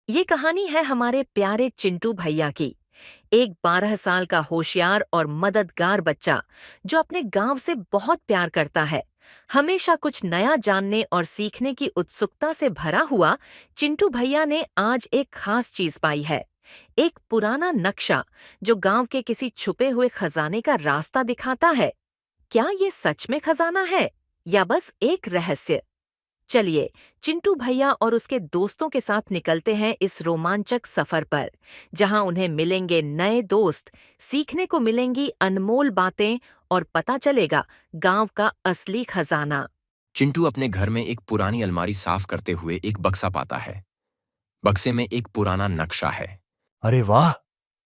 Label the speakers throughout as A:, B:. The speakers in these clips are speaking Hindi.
A: ये कहानी है हमारे प्यारे चिंटू भैया की। एक 12 साल का होशियार और मददगार बच्चा जो अपने गांव से बहुत प्यार करता है। हमेशा कुछ नया जानने और सीखने की उत्सुकता से भरा हुआ चिंटू भैया ने आज एक खास चीज पाई है। एक पुराना नक्शा जो गांव के किसी छुपे हुए खजाने का रास्ता दिखाता है। क्या ये सच में खजाना है या बस एक रहस्य? चलिए चिंटू भैया और उसके दोस्तों के साथ निकलते हैं इस रोमांचक सफर पर, जहां उन्हें मिलेंगे नए दोस्त, सीखने को मिलेंगी अनमोल बातें और पता चलेगा गांव का असली खजाना।
B: चिंटू अपने घर में एक पुरानी अलमारी साफ करते हुए एक बक्सा पाता है। बक्से में एक पुराना नक्शा है।
C: अरे वाह!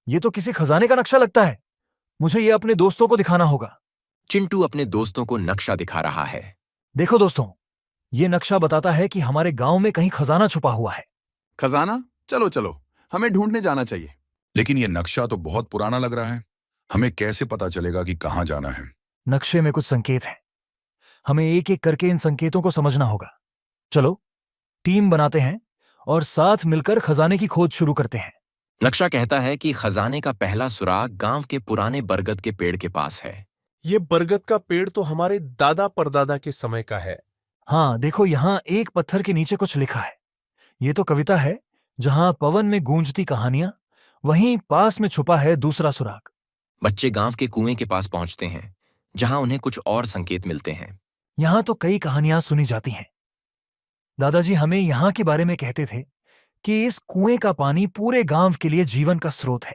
C: ये तो किसी खजाने का नक्शा लगता है। मुझे ये अपने दोस्तों को दिखाना होगा।
B: चिंटू अपने दोस्तों को नक्शा दिखा रहा है।
C: देखो दोस्तों, ये नक्शा बताता है कि हमारे गांव में कहीं खजाना छुपा हुआ है।
D: खजाना? चलो चलो, हमें ढूंढने जाना चाहिए।
E: लेकिन ये नक्शा तो बहुत पुराना लग रहा है। हमें कैसे पता चलेगा कि कहाँ जाना है?
C: नक्शे में कुछ संकेत हैं। हमें एक एक करके इन संकेतों को समझना होगा। चलो, टीम बनाते हैं और साथ मिलकर खजाने की खोज शुरू करते हैं।
B: नक्शा कहता है कि खजाने का पहला सुराग गांव के पुराने बरगद के पेड़ के पास है।
F: ये बरगद का पेड़ तो हमारे दादा परदादा के समय का है।
C: हाँ, देखो यहाँ एक पत्थर के नीचे कुछ लिखा है। ये तो कविता है। जहां पवन में गूंजती कहानियां, वहीं पास में छुपा है दूसरा सुराग।
B: बच्चे गांव के कुएं के पास पहुंचते हैं, जहां उन्हें कुछ और संकेत मिलते हैं।
C: यहां तो कई कहानियां सुनी जाती हैं। दादाजी हमें यहाँ के बारे में कहते थे कि इस कुएं का पानी पूरे गांव के लिए जीवन का स्रोत है।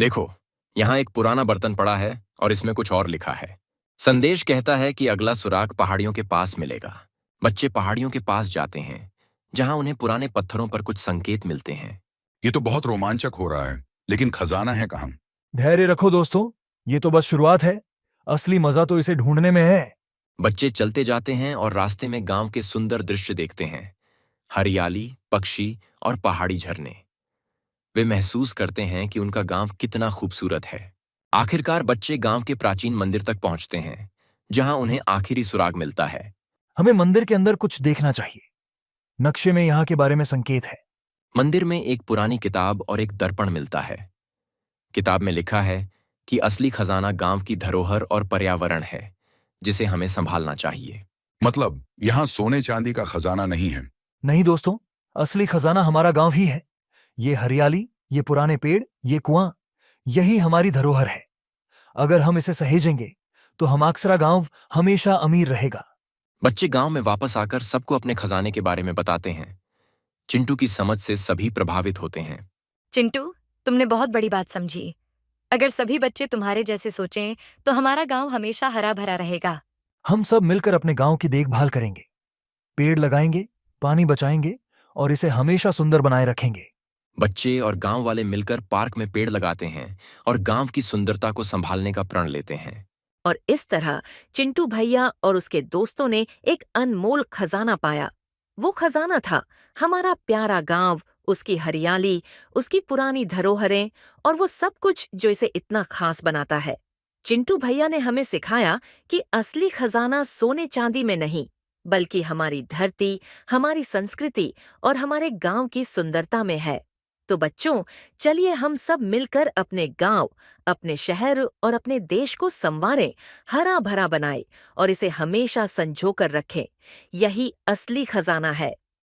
B: देखो, यहाँ एक पुराना बर्तन पड़ा है और इसमें कुछ और लिखा है। संदेश कहता है कि अगला सुराग पहाड़ियों के पास मिलेगा। बच्चे पहाड़ियों के पास जाते हैं, जहां उन्हें पुराने पत्थरों पर कुछ संकेत मिलते हैं।
E: ये तो बहुत रोमांचक हो रहा है, लेकिन खजाना है कहाँ?
C: धैर्य रखो दोस्तों, ये तो बस शुरुआत है। असली मजा तो इसे ढूंढने में है।
B: बच्चे चलते जाते हैं और रास्ते में गांव के सुंदर दृश्य देखते हैं। हरियाली, पक्षी और पहाड़ी झरने। वे महसूस करते हैं कि उनका गांव कितना खूबसूरत है। आखिरकार बच्चे गांव के प्राचीन मंदिर तक पहुंचते हैं, जहां उन्हें आखिरी सुराग मिलता है।
C: हमें मंदिर के अंदर कुछ देखना चाहिए। नक्शे में यहाँ के बारे में संकेत है।
B: मंदिर में एक पुरानी किताब और एक दर्पण मिलता है। किताब में लिखा है कि असली खजाना गांव की धरोहर और पर्यावरण है, जिसे हमें संभालना चाहिए।
E: मतलब यहाँ सोने चांदी का खजाना नहीं है?
C: नहीं दोस्तों, असली खजाना हमारा गांव ही है। ये हरियाली, ये पुराने पेड़, ये कुआं, यही हमारी धरोहर है। अगर हम इसे सहेजेंगे तो हमाकसरा गांव हमेशा अमीर रहेगा।
B: बच्चे गांव में वापस आकर सबको अपने खजाने के बारे में बताते हैं। चिंटू की समझ से सभी प्रभावित होते हैं।
G: चिंटू, तुमने बहुत बड़ी बात समझी। अगर सभी बच्चे तुम्हारे जैसे सोचें तो हमारा गांव हमेशा हरा भरा रहेगा।
C: हम सब मिलकर अपने गांव की देखभाल करेंगे, पेड़ लगाएंगे, पानी बचाएंगे और इसे हमेशा सुंदर बनाए रखेंगे।
B: बच्चे और गांव वाले मिलकर पार्क में पेड़ लगाते हैं और गांव की सुंदरता को संभालने का प्रण लेते हैं।
A: और इस तरह चिंटू भैया और उसके दोस्तों ने एक अनमोल खजाना पाया। वो खजाना था हमारा प्यारा गांव, उसकी हरियाली, उसकी पुरानी धरोहरें और वो सब कुछ जो इसे इतना खास बनाता है। चिंटू भैया ने हमें सिखाया कि असली खजाना सोने चांदी में नहीं, बल्कि हमारी धरती, हमारी संस्कृति और हमारे गांव की सुंदरता में है। तो बच्चों, चलिए हम सब मिलकर अपने गांव, अपने शहर और अपने देश को संवारें, हरा भरा बनाएं और इसे हमेशा संजो कर रखें। यही असली खजाना है।